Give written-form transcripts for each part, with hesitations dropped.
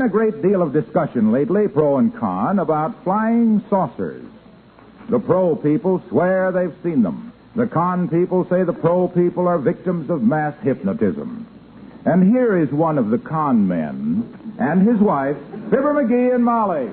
A great deal of discussion lately, pro and con, about flying saucers. The pro people swear they've seen them. The con people say the pro people are victims of mass hypnotism. And here is one of the con men and his wife, Fibber McGee and Molly.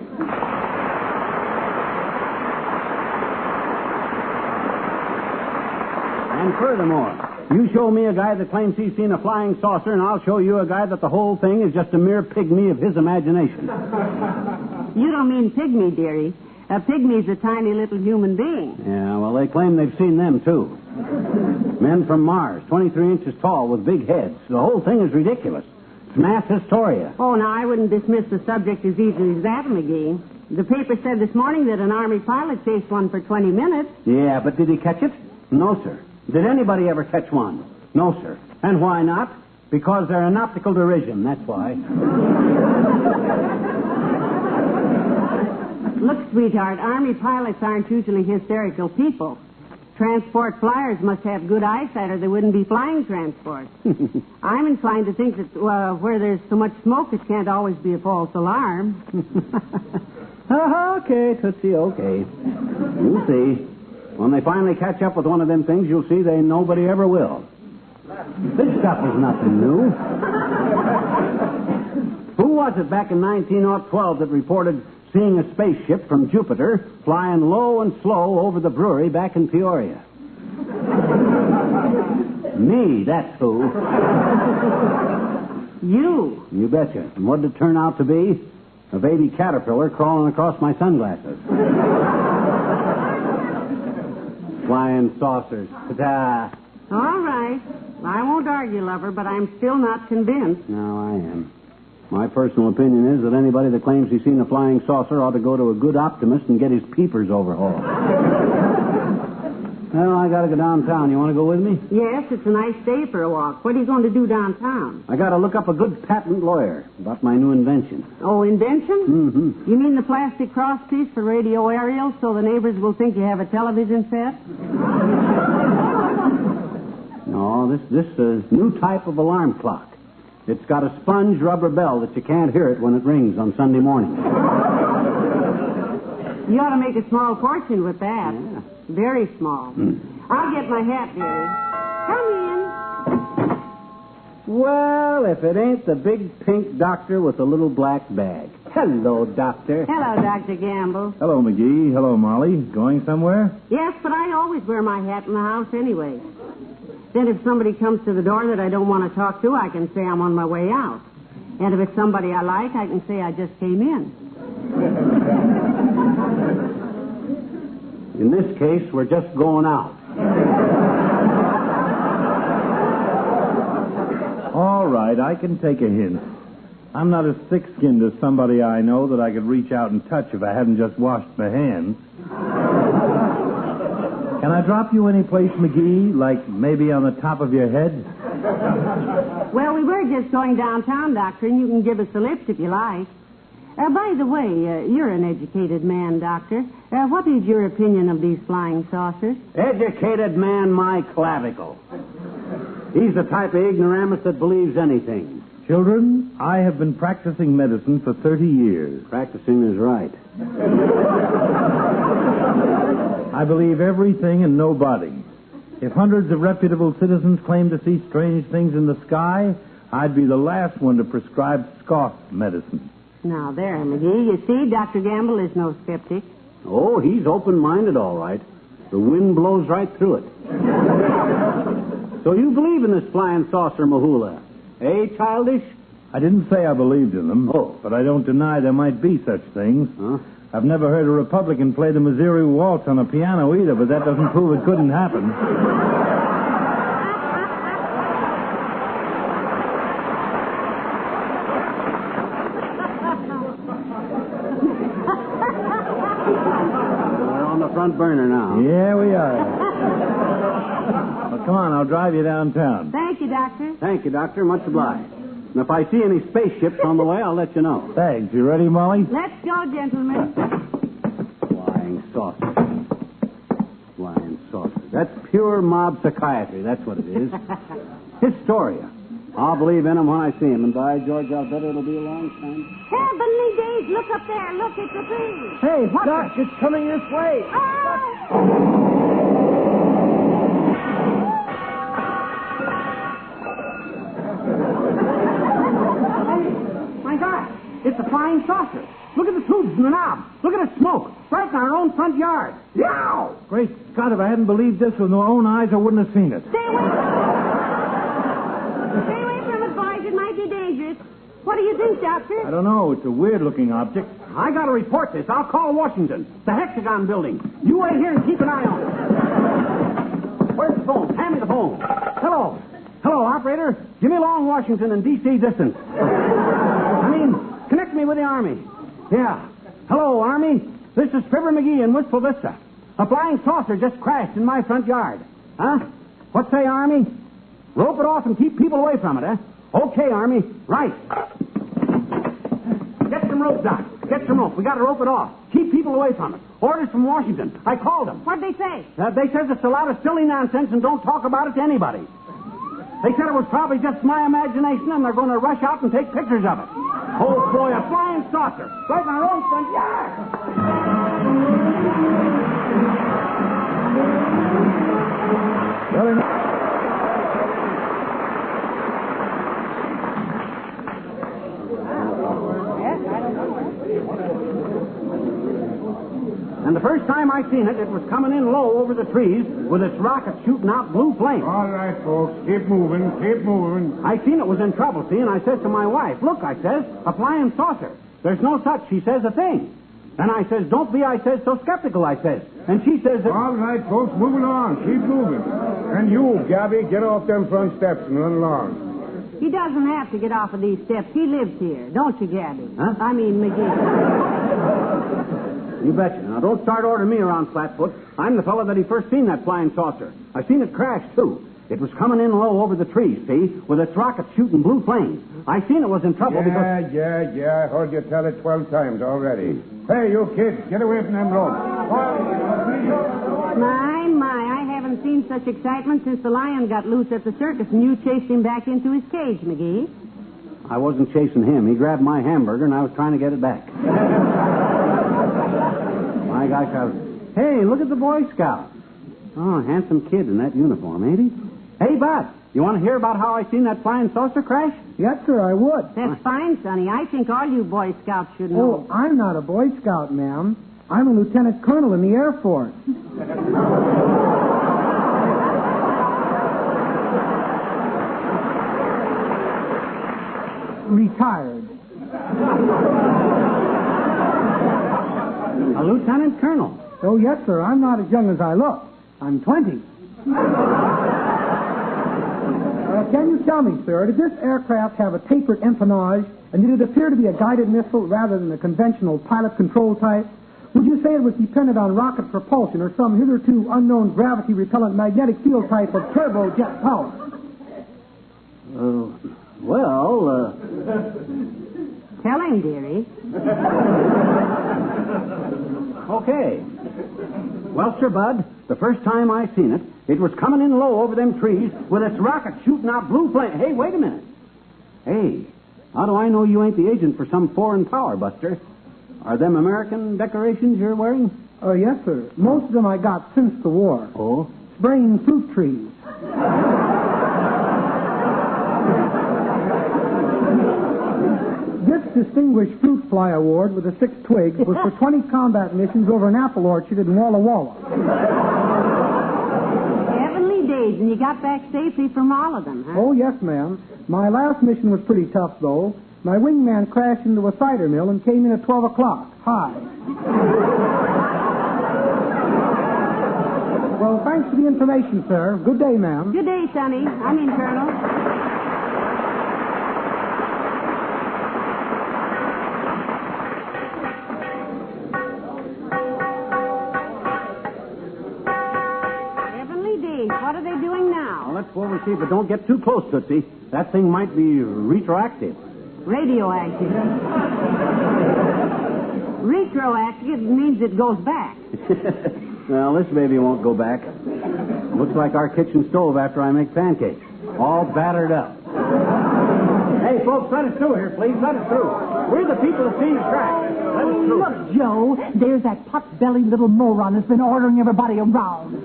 And furthermore, you show me a guy that claims he's seen a flying saucer, and I'll show you a guy that the whole thing is just a mere pygmy of his imagination. You don't mean pygmy, dearie. A pygmy's a tiny little human being. Yeah, well, they claim they've seen them, too. Men from Mars, 23 inches tall, with big heads. The whole thing is ridiculous. It's mass hysteria. Oh, now, I wouldn't dismiss the subject as easily as that, McGee. The paper said this morning that an Army pilot chased one for 20 minutes. Yeah, but did he catch it? No, sir. Did anybody ever catch one? No, sir. And why not? Because they're an optical derision, that's why. Look, sweetheart, Army pilots aren't usually hysterical people. Transport flyers must have good eyesight or they wouldn't be flying transport. I'm inclined to think that where there's so much smoke, it can't always be a false alarm. Okay, Tootsie, okay. You'll see. When they finally catch up with one of them things, you'll see nobody ever will. This stuff is nothing new. Who was it back in 1912 that reported seeing a spaceship from Jupiter flying low and slow over the brewery back in Peoria? Me, that's who. You? You betcha. And what did it turn out to be? A baby caterpillar crawling across my sunglasses. Flying saucers. Ta-da. All right. I won't argue, lover, but I'm still not convinced. No, I am. My personal opinion is that anybody that claims he's seen a flying saucer ought to go to a good optimist and get his peepers overhauled. Well, I gotta go downtown. You want to go with me? Yes, it's a nice day for a walk. What are you going to do downtown? I gotta look up a good patent lawyer about my new invention. Oh, invention? Mm-hmm. You mean the plastic crosspiece for radio aerials so the neighbors will think you have a television set? No, this is a new type of alarm clock. It's got a sponge rubber bell that you can't hear it when it rings on Sunday morning. You ought to make a small fortune with that. Yeah. Very small. I'll get my hat, dearie. Come in. Well, if it ain't the big pink doctor with the little black bag. Hello, doctor. Hello, Dr. Gamble. Hello, McGee. Hello, Molly. Going somewhere? Yes, but I always wear my hat in the house anyway. Then if somebody comes to the door that I don't want to talk to, I can say I'm on my way out. And if it's somebody I like, I can say I just came in. In this case, we're just going out. All right, I can take a hint. I'm not as thick-skinned as somebody I know that I could reach out and touch if I hadn't just washed my hands. Can I drop you any place, McGee? Like maybe on the top of your head? Well, we were just going downtown, Doctor, and you can give us a lift if you like. By the way, you're an educated man, Doctor. What is your opinion of these flying saucers? Educated man, my clavicle. He's the type of ignoramus that believes anything. Children, I have been practicing medicine for 30 years. Practicing is right. I believe everything and nobody. If hundreds of reputable citizens claim to see strange things in the sky, I'd be the last one to prescribe scoff medicine. Now, there, McGee. You see, Dr. Gamble is no skeptic. Oh, he's open-minded, all right. The wind blows right through it. So you believe in this flying saucer mahula? Eh, childish? I didn't say I believed in them. Oh. But I don't deny there might be such things. Huh? I've never heard a Republican play the Missouri Waltz on a piano either, but that doesn't prove it couldn't happen. We're on the front burner now. Yeah, we are. Well, come on, I'll drive you downtown. Thank you, Doctor. Thank you, Doctor. Much obliged. And if I see any spaceships on the way, I'll let you know. Thanks. You ready, Molly? Let's go, gentlemen. Flying saucer. Flying saucer. That's pure mob psychiatry. That's what it is. Hysteria. I'll believe in him when I see him. And by George, I'll bet it'll be a long time. Heavenly days, look up there. Look, it's a thing. Hey, Doc, it's coming this way. My God, it's a flying saucer. Look at the tubes and the knob. Look at the smoke. Right in our own front yard. Yow! Great Scott, if I hadn't believed this with my own eyes, I wouldn't have seen it. Stay away. Stay away from it, boys. It might be dangerous. What do you think, Doctor? I don't know. It's a weird-looking object. I got to report this. I'll call Washington. The Hexagon building. You wait here and keep an eye on it. Where's the phone? Hand me the phone. Hello. Hello, operator. Jimmy Long, Washington, and D.C. distance. Connect me with the Army. Yeah. Hello, Army. This is Fibber McGee and Wistful Vista. A flying saucer just crashed in my front yard. Huh? What say, Army? Rope it off and keep people away from it, huh? Okay, Army. Right. Get some rope, Doc. Get some rope. We got to rope it off. Keep people away from it. Orders from Washington. I called them. What'd they say? They says it's a lot of silly nonsense and don't talk about it to anybody. They said it was probably just my imagination and they're going to rush out and take pictures of it. Oh, boy, a flying saucer. Right in our own front yard. Well enough. And the first time I seen it, it was coming in low over the trees with its rocket shooting out blue flames. All right, folks. Keep moving. Keep moving. I seen it was in trouble, see, and I says to my wife, look, I says, a flying saucer. There's no such, she says, a thing. And I says, don't be, I says, so skeptical, I says. And she says that... All right, folks. Moving on. Keep moving. And you, Gabby, get off them front steps and run along. He doesn't have to get off of these steps. He lives here. Don't you, Gabby? Huh? I mean, McGee. You betcha. Now, don't start ordering me around, Flatfoot. I'm the fellow that he first seen that flying saucer. I seen it crash, too. It was coming in low over the trees, see, with its rocket shooting blue flames. I seen it was in trouble because... Yeah. I heard you tell it 12 times already. Hey, you kids, get away from them ropes. My, I haven't seen such excitement since the lion got loose at the circus and you chased him back into his cage, McGee. I wasn't chasing him. He grabbed my hamburger and I was trying to get it back. My gosh, Hey, look at the Boy Scout. Oh, handsome kid in that uniform, ain't he? Hey, Bud, you want to hear about how I seen that flying saucer crash? Yes, sir, I would. That's fine, Sonny. I think all you Boy Scouts should know. Oh, I'm not a Boy Scout, ma'am. I'm a lieutenant colonel in the Air Force. Retired. A lieutenant colonel? Oh, yes, sir. I'm not as young as I look. I'm 20. Can you tell me, sir, did this aircraft have a tapered empennage, and did it appear to be a guided missile rather than a conventional pilot control type? Would you say it was dependent on rocket propulsion or some hitherto unknown gravity-repellent magnetic field type of turbojet power? Tell him, dearie. Okay. Well, Sir Bud, the first time I seen it, it was coming in low over them trees with its rocket shooting out blue flame. Hey, wait a minute. Hey, how do I know you ain't the agent for some foreign power, Buster? Are them American decorations you're wearing? Oh, yes, sir. Most of them I got since the war. Oh? Spraying fruit trees. This distinguished fruit fly award with the 6 twigs was for 20 combat missions over an apple orchard in Walla Walla. Heavenly days, and you got back safely from all of them, huh? Oh, yes, ma'am. My last mission was pretty tough, though. My wingman crashed into a cider mill and came in at 12 o'clock. Hi. Well, thanks for the information, sir. Good day, ma'am. Good day, Sonny. I mean, Colonel. What are they doing now? Well, let's go over and see, but don't get too close, Tootsie. That thing might be retroactive. Radioactive. Retroactive means it goes back. Well, this baby won't go back. Looks like our kitchen stove after I make pancakes. All battered up. Hey, folks, let us through here, please. Let us through. We're the people who've seen the crash. Let us through. Look, Joe, there's that pot-bellied little moron that's been ordering everybody around.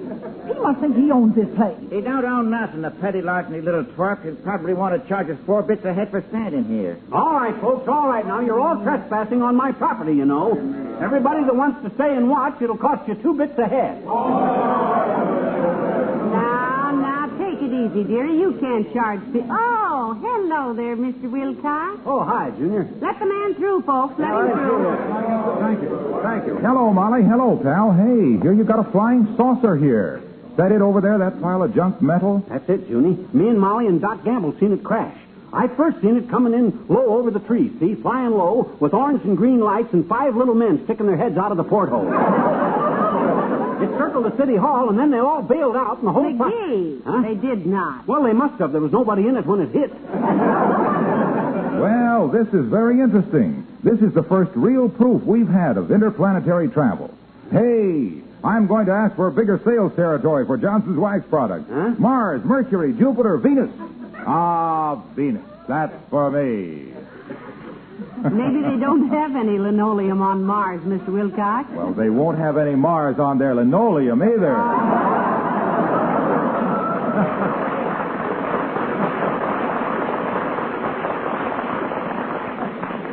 He must think he owns this place. He don't own nothing, the petty, larceny little twerp. He'll probably want to charge us 4 bits a head for standing here. All right, folks, all right. Now, you're all trespassing on my property, you know. Everybody that wants to stay and watch, it'll cost you 2 bits a head. Now, take it easy, dearie. You can't charge people. Oh, hello there, Mr. Wilcox. Oh, hi, Junior. Let the man through, folks. Let him through. Thank you. Hello, Molly. Hello, pal. Hey, here you got a flying saucer here. Is that it over there, that pile of junk metal? That's it, Junie. Me and Molly and Doc Gamble seen it crash. I first seen it coming in low over the trees, see, flying low, with orange and green lights and 5 little men sticking their heads out of the porthole. It circled the city hall, and then they all bailed out, and the whole... McGee. Huh? They did not. Well, they must have. There was nobody in it when it hit. Well, this is very interesting. This is the first real proof we've had of interplanetary travel. Hey, I'm going to ask for a bigger sales territory for Johnson's wax products. Huh? Mars, Mercury, Jupiter, Venus. Ah, Venus. That's for me. Maybe they don't have any linoleum on Mars, Mr. Wilcox. Well, they won't have any Mars on their linoleum either.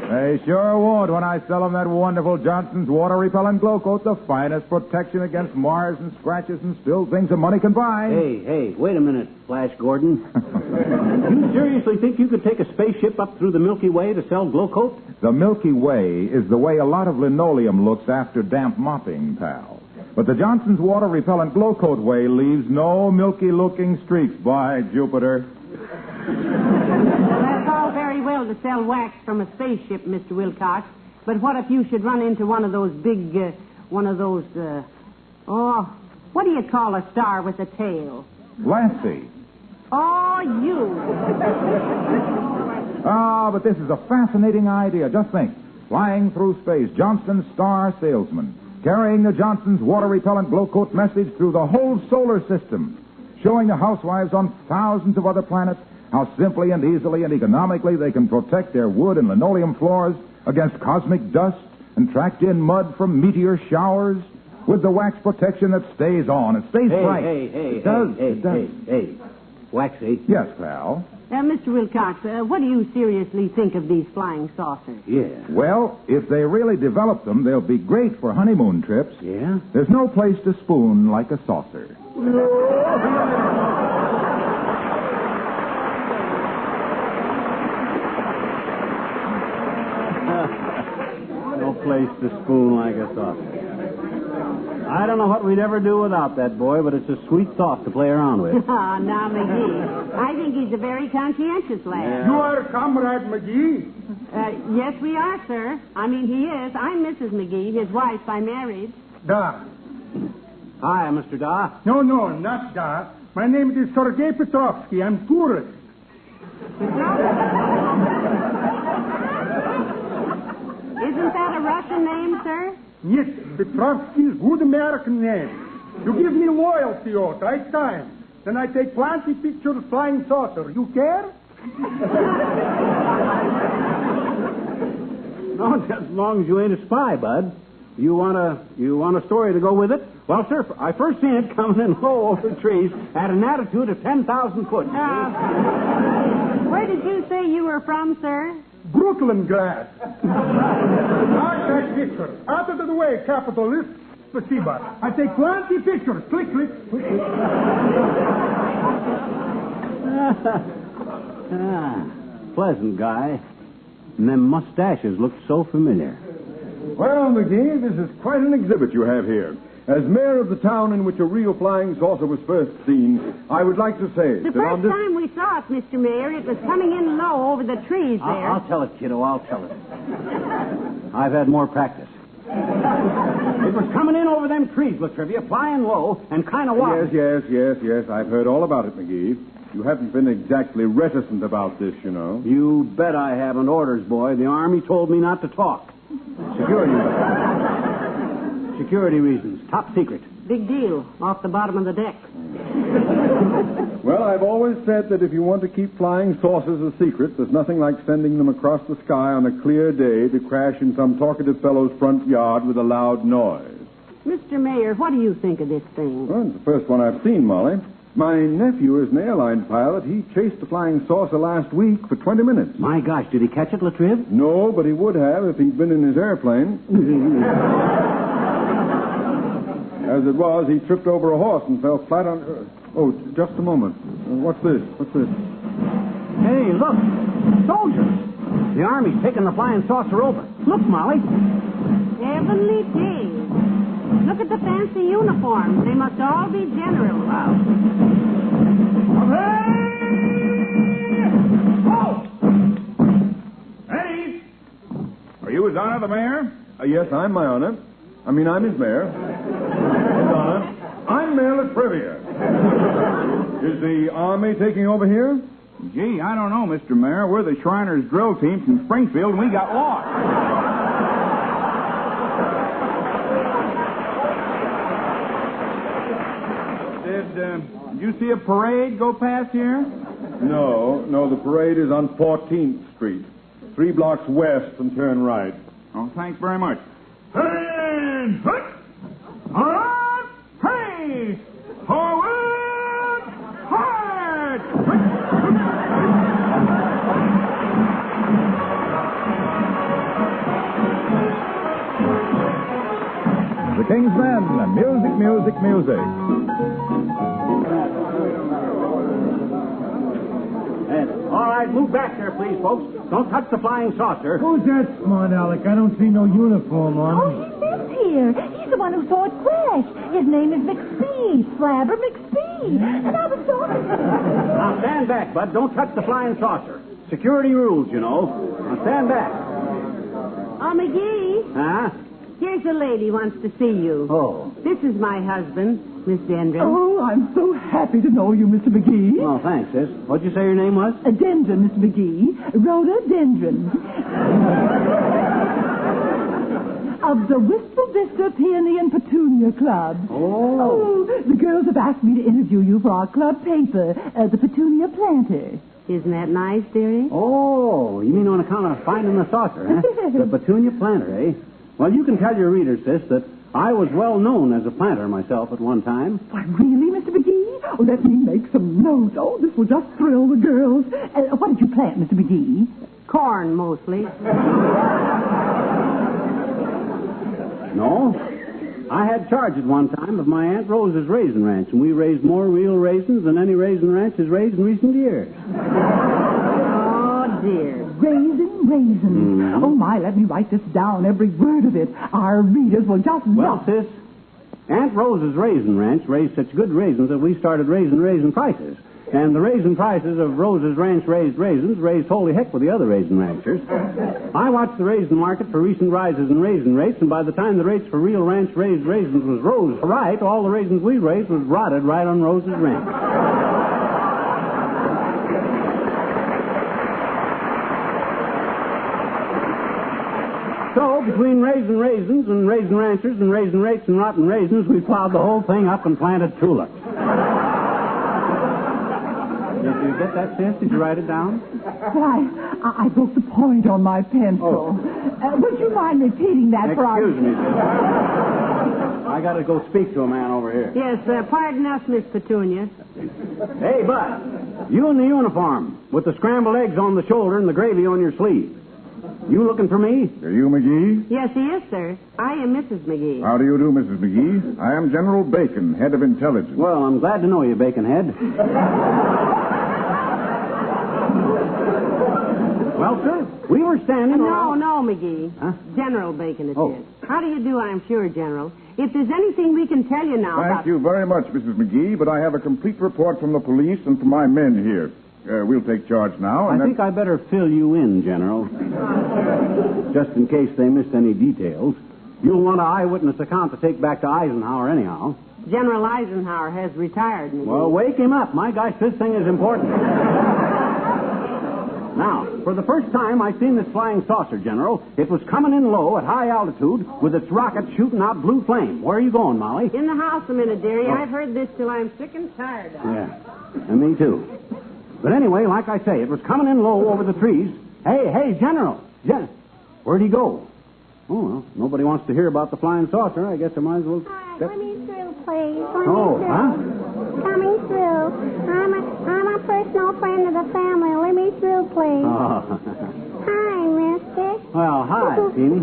They sure won't when I sell them that wonderful Johnson's water-repellent glow coat, the finest protection against Mars and scratches and spilled things that money can buy. Hey, wait a minute, Flash Gordon. You seriously think you could take a spaceship up through the Milky Way to sell glow coat? The Milky Way is the way a lot of linoleum looks after damp mopping, pal. But the Johnson's water-repellent glow coat way leaves no milky-looking streaks, by Jupiter. That's all very well to sell wax from a spaceship, Mr. Wilcox. But what if you should run into one of those big, what do you call a star with a tail? Lassie. Oh, you. But this is a fascinating idea. Just think. Flying through space, Johnston's star salesman, carrying the Johnson's water-repellent glow coat message through the whole solar system, showing the housewives on thousands of other planets how simply and easily and economically they can protect their wood and linoleum floors against cosmic dust and tracked-in mud from meteor showers with the wax protection that stays on. It stays bright. It does. Hey. Waxy. Yes, pal. Mr. Wilcox, what do you seriously think of these flying saucers? Yeah. Well, if they really develop them, they'll be great for honeymoon trips. Yeah? There's no place to spoon like a saucer. No place to spoon like a saucer. I don't know what we'd ever do without that boy, but it's a sweet thought to play around with. Ah, now, McGee. I think he's a very conscientious lad. Yeah. You are Comrade McGee? Yes, we are, sir. I mean, he is. I'm Mrs. McGee, his wife by marriage. Da. Hi, Mr. Da. No, not Da. My name is Sergei Petrovsky. I'm tourist. Isn't that a Russian name, sir? Yes, Petrovsky is good American name. You give me loyalty oath, right time. Then I take plenty pictures flying saucer. You care? No, just as long as you ain't a spy, bud. You want a story to go with it? Well, sir, I first seen it coming in low over the trees at an altitude of 10,000 foot. Where did you say you were from, sir? Brooklyn glass. I take pictures. Out of the way, capitalist. Спасибо. I take plenty pictures. Click. Pleasant guy. And them mustaches look so familiar. Well, McGee, this is quite an exhibit you have here. As mayor of the town in which a real flying saucer was first seen, I would like to say The first time we saw it, Mr. Mayor, it was coming in low over the trees there. I'll tell it, kiddo. I'll tell it. I've had more practice. It was coming in over them trees, Latrivia, flying low and kind of wild. Yes. I've heard all about it, McGee. You haven't been exactly reticent about this, you know. You bet I haven't. Orders, boy. The Army told me not to talk. Security reasons. Top secret. Big deal. Off the bottom of the deck. Well, I've always said that if you want to keep flying saucers a secret, there's nothing like sending them across the sky on a clear day to crash in some talkative fellow's front yard with a loud noise. Mr. Mayor, what do you think of this thing? Well, it's the first one I've seen, Molly. My nephew is an airline pilot. He chased a flying saucer last week for 20 minutes. My gosh, did he catch it, Latriv? No, but he would have if he'd been in his airplane. As it was, he tripped over a horse and fell flat on... Oh, just a moment. What's this? Hey, look. Soldiers. The Army's taking the flying saucer over. Look, Molly. Heavenly days. Look at the fancy uniforms. They must all be generals. Hey! Are you His Honor the Mayor? Yes, I'm I'm his mayor. His Honor. I'm Mayor Latrivia. Is the Army taking over here? Gee, I don't know, Mr. Mayor. We're the Shriners drill team from Springfield, and we got lost. Did you see a parade go past here? No, the parade is on 14th Street. 3 blocks west and turn right. Oh, thanks very much. And on, hey! Forward! Hard! The King's Men, music, music, music. All right, move back there, please, folks. Don't touch the flying saucer. Who's that smart Alec? I don't see no uniform on him. Oh, he lives here. He's the one who saw it crash. His name is McSpee, Fibber McGee. And I was talking to him. Now, stand back, bud. Don't touch the flying saucer. Security rules, you know. Now, stand back. Oh, McGee. Huh? Here's a lady wants to see you. Oh. This is my husband, Miss Dendron. Oh, I'm so happy to know you, Mr. McGee. Oh, thanks, sis. What'd you say your name was? Dendron, Mr. McGee. Rhododendron. Of the Wistful Vista Peony and Petunia Club. Oh. The girls have asked me to interview you for our club paper, the Petunia Planter. Isn't that nice, dearie? Oh, you mean on account of finding the saucer, huh? The Petunia Planter, eh? Well, you can tell your readers, sis, that I was well known as a planter myself at one time. Why, really, Mr. McGee? Oh, let me make some notes. Oh, this will just thrill the girls. What did you plant, Mr. McGee? Corn, mostly. No. I had charge at one time of my Aunt Rose's raisin ranch, and we raised more real raisins than any raisin ranch has raised in recent years. Oh, dear. Raisins. Mm-hmm. Oh, my, let me write this down, every word of it. Our readers will just Well, sis, Aunt Rose's raisin ranch raised such good raisins that we started raising raisin prices. And the raisin prices of Rose's ranch raised raisins raised holy heck with the other raisin ranchers. I watched the raisin market for recent rises in raisin rates, and by the time the rates for real ranch raised raisins was rose right, all the raisins we raised was rotted right on Rose's ranch. So, between raisin raisins and raisin ranchers and raisin rates and rotten raisins, we plowed the whole thing up and planted tulips. Did you get that, sis? Did you write it down? Why, I broke the point on my pencil. Would you mind repeating that for Excuse me, sis. I got to go speak to a man over here. Yes, pardon us, Miss Petunia. Hey, Bud, you in the uniform with the scrambled eggs on the shoulder and the gravy on your sleeve. You looking for me? Are you McGee? Yes, he is, sir. I am Mrs. McGee. How do you do, Mrs. McGee? I am General Bacon, head of intelligence. Well, I'm glad to know you, Baconhead. Well, sir, we were standing around... No, McGee. Huh? General Bacon it Oh. is. How do you do, I'm sure, General? If there's anything we can tell you now Thank you very much, Mrs. McGee, but I have a complete report from the police and from my men here. We'll take charge now. I think I better fill you in, General. Just in case they missed any details. You'll want an eyewitness account to take back to Eisenhower anyhow. General Eisenhower has retired, McGee. Well, wake him up. My gosh, this thing is important. Now, for the first time I seen this flying saucer, General. It was coming in low at high altitude with its rocket shooting out blue flame. Where are you going, Molly? In the house a minute, dearie. I've heard this till I'm sick and tired of it. Yeah, and me too. But anyway, like I say, it was coming in low over the trees. Hey, General. Where'd he go? Oh, well, nobody wants to hear about the flying saucer. I guess I might as well... Let me through, please. Coming through. I'm a personal friend of the family. Let me through, please. Oh. Hi, mister. Well, hi, Teeny.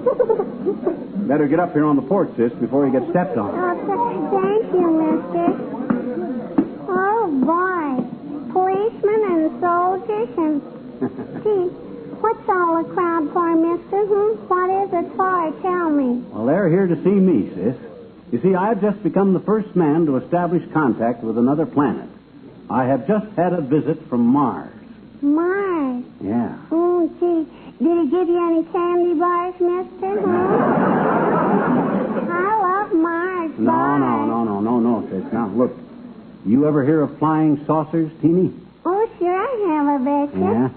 Better get up here on the porch, sis, before you get stepped on. Thank you, mister. Oh, boy. Policemen and soldiers and... Gee, what's all the crowd for, mister? What is it for? Tell me. Well, they're here to see me, sis. You see, I've just become the first man to establish contact with another planet. I have just had a visit from Mars. Mars? Yeah. Oh, gee. Did he give you any candy bars, mister? I love Mars. No, sis. Now, look. You ever hear of flying saucers, Teeny? Oh, sure I have, I bet you. Yeah?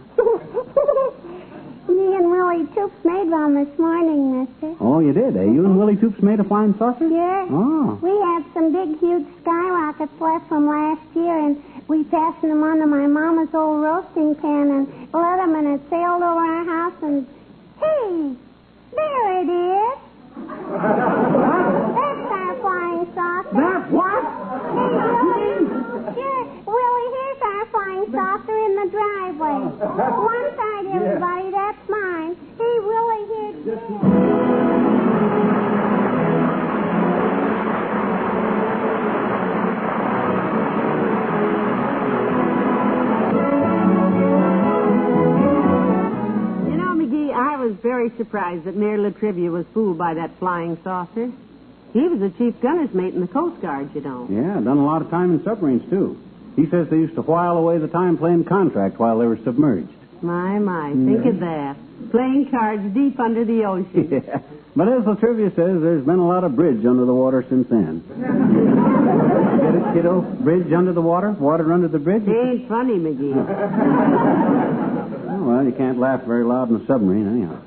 Me and Willie Toops made one this morning, mister. Oh, you did, eh? You and Willie Toops made a flying saucer? Sure. Oh. We had some big, huge skyrockets left from last year, and we fastened them onto my mama's old roasting pan and lit them, and it sailed over our house, and hey, there it is. That's our flying saucer. That's what? Hey, Willie. Sure. Willie, here's our flying saucer in the driveway. One side, everybody. That's mine. Hey, Willie, here's You know, McGee, I was very surprised that Mayor Latrivia was fooled by that flying saucer. He was the chief gunner's mate in the Coast Guard, you know. Yeah, done a lot of time in submarines, too. He says they used to while away the time playing contract while they were submerged. My, think of that. Playing cards deep under the ocean. Yeah. But as Latrivia says, there's been a lot of bridge under the water since then. Get it, kiddo? Bridge under the water? Water under the bridge? It ain't funny, McGee. Oh, well, you can't laugh very loud in a submarine, anyhow.